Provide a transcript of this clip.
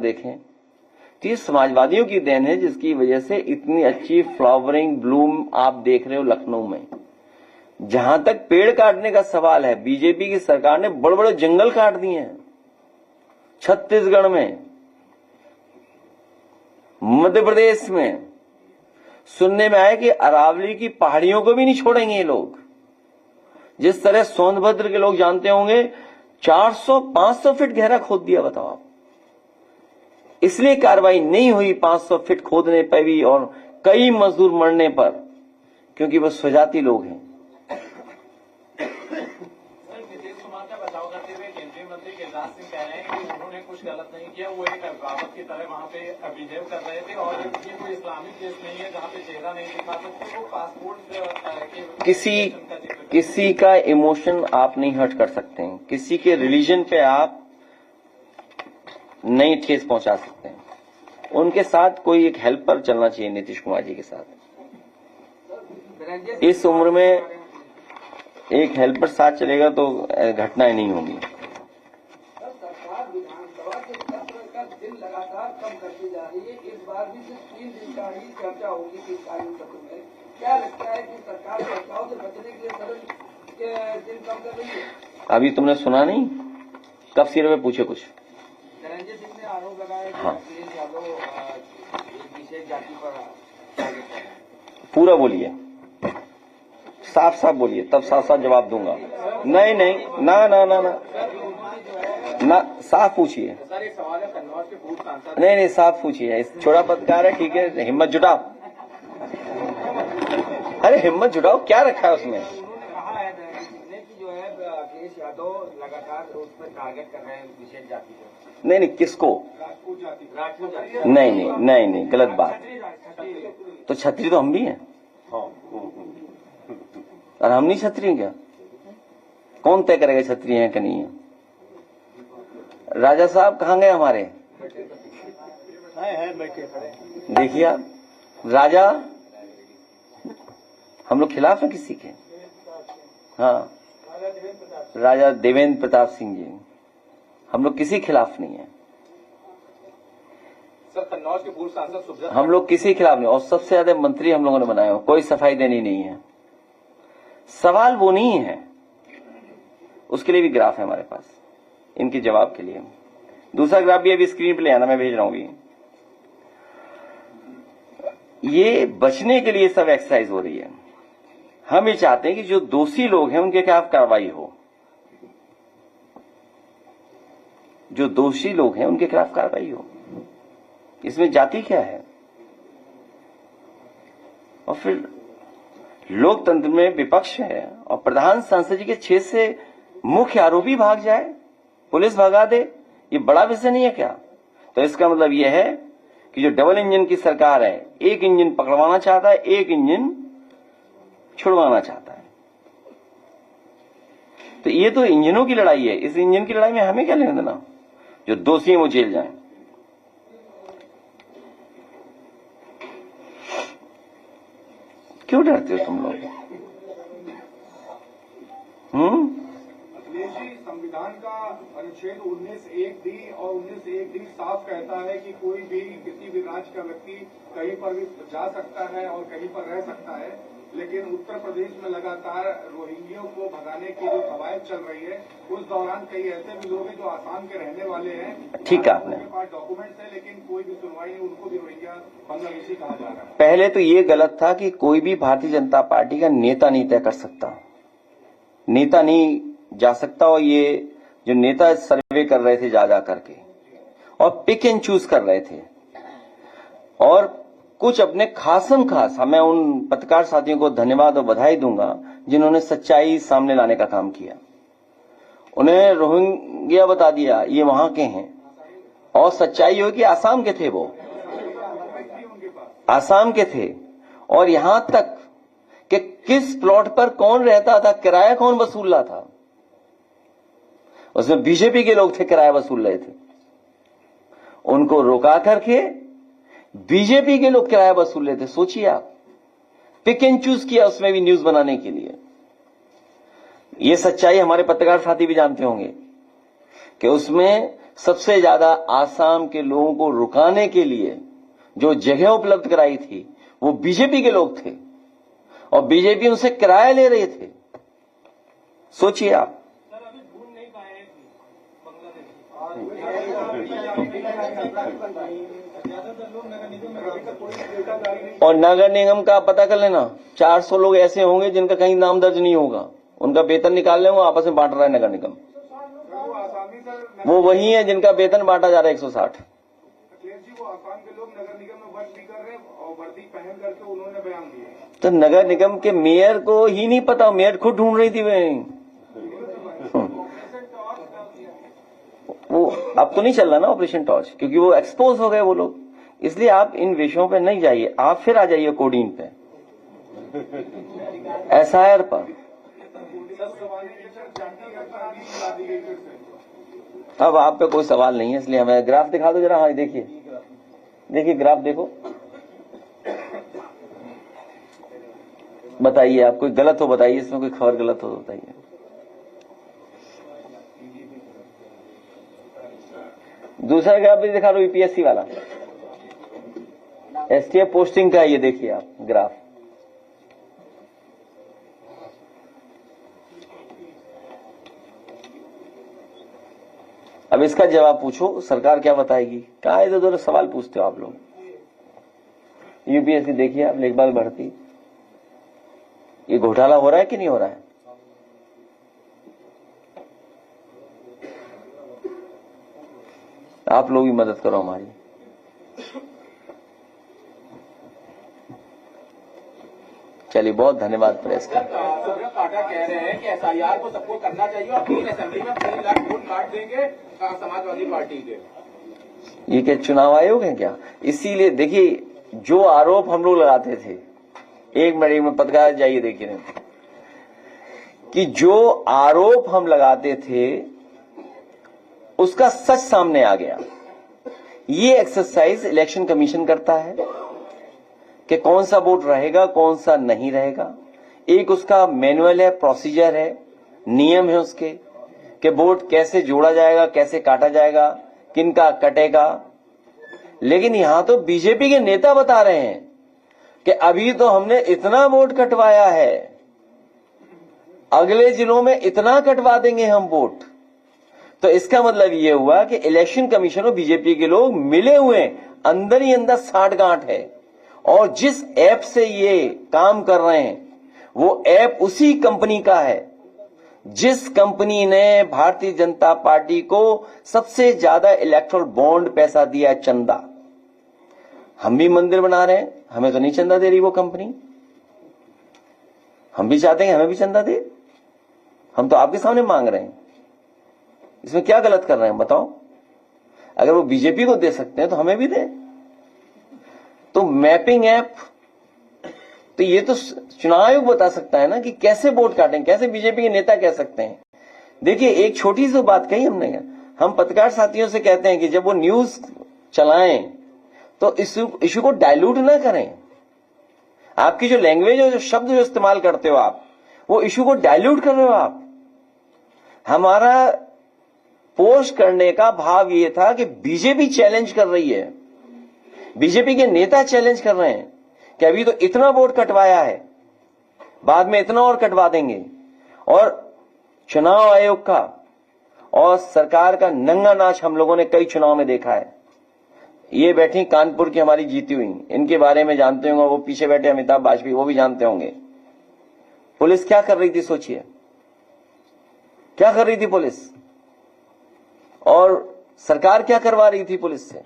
देखें तो ये समाजवादियों की देन है, जिसकी वजह से इतनी अच्छी फ्लावरिंग ब्लूम आप देख रहे हो लखनऊ में। जहां तक पेड़ काटने का सवाल है, बीजेपी की सरकार ने बड़े बड़े जंगल काट दिए हैं छत्तीसगढ़ में, मध्य प्रदेश में। सुनने में आया कि अरावली की पहाड़ियों को भी नहीं छोड़ेंगे ये लोग। जिस तरह सोनभद्र के लोग जानते होंगे 400-500 फीट गहरा खोद दिया, बताओ आप। इसलिए कार्रवाई नहीं हुई 500 फीट खोदने पर भी और कई मजदूर मरने पर, क्योंकि वो स्वजाति लोग हैं। नीतीश कुमार का बचाव करते हुए केंद्रीय मंत्री गिरिराज सिंह कह रहे हैं कि उन्होंने कुछ गलत नहीं किया, वो एक अभिभावक की तरह वहां पे बिहेव कर रहे थे और ये कोई इस्लामिक देश नहीं है जहां पे चेहरा नहीं दिखा सकते। वो पासपोर्ट किसी का इमोशन आप नहीं हर्ट कर सकते हैं, किसी के रिलीजन पे आप नहीं ठेस पहुंचा सकते हैं। उनके साथ कोई एक हेल्पर चलना चाहिए, नीतीश कुमार जी के साथ। इस उम्र में एक हेल्पर साथ चलेगा तो घटनाएं नहीं होंगी। सरकार विधानसभा के सत्र का दिन लगातार कम करती जा रही है। इस बार भी सिर्फ 3 दिन का ही चर्चा होगी शीतकालीन सत्र में। क्या लगता है कि सरकार बचाव से बचने के लिए सदन के दिन कम कर रही है? अभी तुमने सुना नहीं, कब सिर में पूछे कुछ। धनंजय सिंह ने आरोप लगाया कि हाँ। अखिलेश यादव एक विशेष जाति पर टारगेट कर रहे हैं। पूरा बोलिए, साफ साफ बोलिए, तब साफ साफ जवाब दूंगा। नहीं नहीं, ना ना ना ना ना, साफ पूछिए। सर एक सवाल है, कन्नौज के पूर्व सांसद नहीं नहीं, साफ पूछिए। छोटा पत्रकार है, ठीक है, हिम्मत जुटाओ। अरे हिम्मत जुटाओ, क्या रखा है उसमें। उन्होंने कहा है धनंजय सिंह ने कि जो है अखिलेश यादव लगातार उस पर टारगेट कर रहे हैं विशेष जाति को। नहीं नहीं, किसको? राजपूत जाति। नहीं नहीं नहीं नहीं, गलत बात। तो छत्री तो हम भी हैं, और हम नहीं छत्री हैं क्या? कौन तय करेगा छत्री हैं कि नहीं है? राजा साहब कहाँ गए हमारे? देखिए आप, राजा, हम लोग खिलाफ हैं किसी के? हाँ, राजा देवेंद्र प्रताप सिंह जी, हम लोग किसी खिलाफ नहीं है। सर कन्नौज के पूर्व सांसद सुब्रत हम लोग किसी खिलाफ नहीं, और सबसे ज्यादा मंत्री हम लोगों ने बनाए हो, कोई सफाई देनी नहीं है। सवाल वो नहीं है, उसके लिए भी ग्राफ है हमारे पास, इनके जवाब के लिए। दूसरा ग्राफ भी अभी स्क्रीन पे ले आना, मैं भेज रहा हूं। ये बचने के लिए सब एक्सरसाइज हो रही है। हम ये चाहते हैं कि जो दोषी लोग हैं उनके खिलाफ कार्रवाई हो, जो दोषी लोग हैं उनके खिलाफ कार्रवाई हो। इसमें जाति क्या है? और फिर लोकतंत्र में विपक्ष है और प्रधान सांसद जी के 6 से मुख्य आरोपी भाग जाए, पुलिस भगा दे, ये बड़ा विषय नहीं है क्या? तो इसका मतलब यह है कि जो डबल इंजन की सरकार है, एक इंजन पकड़वाना चाहता है, एक इंजन छुड़वाना चाहता है। तो ये तो इंजनों की लड़ाई है। इस इंजन की लड़ाई में हमें क्या लेना देना? जो दोषी हैं वो जेल जाएं। क्यों डरते हो तुम लोग? अखिलेश जी, संविधान का अनुच्छेद 19(1)(d) और 19(1)(d) साफ कहता है कि कोई भी किसी भी राज्य का व्यक्ति कहीं पर भी जा सकता है और कहीं पर रह सकता है, लेकिन उत्तर प्रदेश में लगातार रोहिंग्यों को भगाने की जो कवायद चल रही है, उस दौरान कई ऐसे भी लोग हैं जो आसाम के रहने वाले हैं। ठीक है, आपने उनके पास डॉक्यूमेंट्स है लेकिन कोई भी सुनवाई नहीं, उनको भी रोहिंग्या बांग्लादेशी कहा जा रहा है। पहले तो ये गलत था कि कोई भी भारतीय जनता पार्टी का नेता नहीं तय कर सकता, नेता नहीं जा सकता। और ये जो नेता सर्वे कर रहे थे जा करके और पिक एंड चूज कर रहे थे, और कुछ अपने खासम खास, मैं उन पत्रकार साथियों को धन्यवाद और बधाई दूंगा जिन्होंने सच्चाई सामने लाने का काम किया। उन्हें रोहिंग्या बता दिया ये वहां के हैं, और सच्चाई हो कि आसाम के थे, वो आसाम के थे। और यहां तक कि किस प्लॉट पर कौन रहता था, किराया कौन वसूल रहा था, उसमें बीजेपी के लोग थे, किराया वसूल रहे थे। उनको रोका करके बीजेपी के लोग किराया वसूल रहे थे। सोचिए आप, पिक एंड चूज किया उसमें भी न्यूज बनाने के लिए। ये सच्चाई हमारे पत्रकार साथी भी जानते होंगे कि उसमें सबसे ज्यादा आसाम के लोगों को रुकाने के लिए जो जगह उपलब्ध कराई थी वो बीजेपी के लोग थे और बीजेपी उनसे किराया ले रहे थे। सोचिए आप। सर अभी ढूंढ नहीं पाए हैं बांग्लादेश। और नगर निगम का पता कर लेना, 400 लोग ऐसे होंगे जिनका कहीं नाम दर्ज नहीं होगा, उनका वेतन निकाल लेंगे, आपस में बांट रहा है नगर निगम। वो वही है जिनका वेतन बांटा जा रहा है 160। अखिलेश जी, वो आसाम के लोग नगर निगम में वर्दी कर रहे और वर्दी पहन करके उन्होंने बयान दिया। तो नगर निगम के मेयर को ही नहीं पता, मेयर खुद ढूंढ रही थी वो अब तो नहीं चल रहा ना ऑपरेशन टॉर्च, क्योंकि वो एक्सपोज हो गए वो लोग। इसलिए आप इन विषयों पे नहीं जाइए, आप फिर आ जाइए कोडीन पे, एसआईआर पर। अब आप पे कोई सवाल नहीं है, इसलिए हमें ग्राफ दिखा दो जरा। हाँ देखिए, देखिए ग्राफ देखो, बताइए आप कोई गलत हो बताइए, इसमें कोई खबर गलत हो बताइए। दूसरा ग्राफ भी दिखा दो, यूपीएससी वाला, एसटीएफ पोस्टिंग का। ये देखिए आप ग्राफ, अब इसका जवाब पूछो, सरकार क्या बताएगी। कहा इधर उधर सवाल पूछते हो आप लोग। यूपीएससी देखिए आप, लेखपाल भर्ती, ये घोटाला हो रहा है कि नहीं हो रहा है। आप लोग भी मदद करो हमारी। चलिए, बहुत धन्यवाद प्रेस का। सुब्रत पाठक कह रहे हैं कि एसआईआर को सबको करना चाहिए और 3 असेंबली में 3 लाख वोट काट देंगे समाजवादी पार्टी के। ये क्या चुनाव आयोग है क्या। इसीलिए देखिए, जो आरोप हम लोग लगाते थे, एक मिनट पत्रकार जाइए देखिए नहीं, कि जो आरोप हम लगाते थे उसका सच सामने आ गया। ये एक्सरसाइज इलेक्शन कमीशन करता है कि कौन सा वोट रहेगा कौन सा नहीं रहेगा। एक उसका मैनुअल है, प्रोसीजर है, नियम है उसके कि वोट कैसे जोड़ा जाएगा, कैसे काटा जाएगा, किनका कटेगा। लेकिन यहां तो बीजेपी के नेता बता रहे हैं कि अभी तो हमने इतना वोट कटवाया है, अगले जिलों में इतना कटवा देंगे हम वोट। तो इसका मतलब ये हुआ कि इलेक्शन कमीशन और बीजेपी के लोग मिले हुए अंदर ही अंदर साठगांठ है। और जिस ऐप से ये काम कर रहे हैं वो ऐप उसी कंपनी का है जिस कंपनी ने भारतीय जनता पार्टी को सबसे ज्यादा इलेक्टोरल बॉन्ड पैसा दिया, चंदा। हम भी मंदिर बना रहे हैं, हमें तो नहीं चंदा दे रही वो कंपनी। हम भी चाहते हैं हमें भी चंदा दे, हम तो आपके सामने मांग रहे हैं। इसमें क्या गलत कर रहे हैं बताओ। अगर वो बीजेपी को दे सकते हैं तो हमें भी दें। तो मैपिंग ऐप, तो ये तो चुनाव आयोग बता सकता है ना कि कैसे वोट काटें, कैसे बीजेपी के नेता कह सकते हैं। देखिए, एक छोटी सी बात कही हमने, हम पत्रकार साथियों से कहते हैं कि जब वो न्यूज चलाएं तो इशू को डाइल्यूट ना करें। आपकी जो लैंग्वेज और जो शब्द जो इस्तेमाल करते हो आप, वो इशू को डाइल्यूट कर रहे हो आप। हमारा पोस्ट करने का भाव ये था कि बीजेपी चैलेंज कर रही है, बीजेपी के नेता चैलेंज कर रहे हैं कि अभी तो इतना वोट कटवाया है, बाद में इतना और कटवा देंगे। और चुनाव आयोग का और सरकार का नंगा नाच हम लोगों ने कई चुनाव में देखा है। ये बैठी कानपुर की हमारी जीती हुई, इनके बारे में जानते होंगे, वो पीछे बैठे अमिताभ वाजपेयी, वो भी जानते होंगे। पुलिस क्या कर रही थी सोचिए, क्या कर रही थी पुलिस, और सरकार क्या करवा रही थी पुलिस से।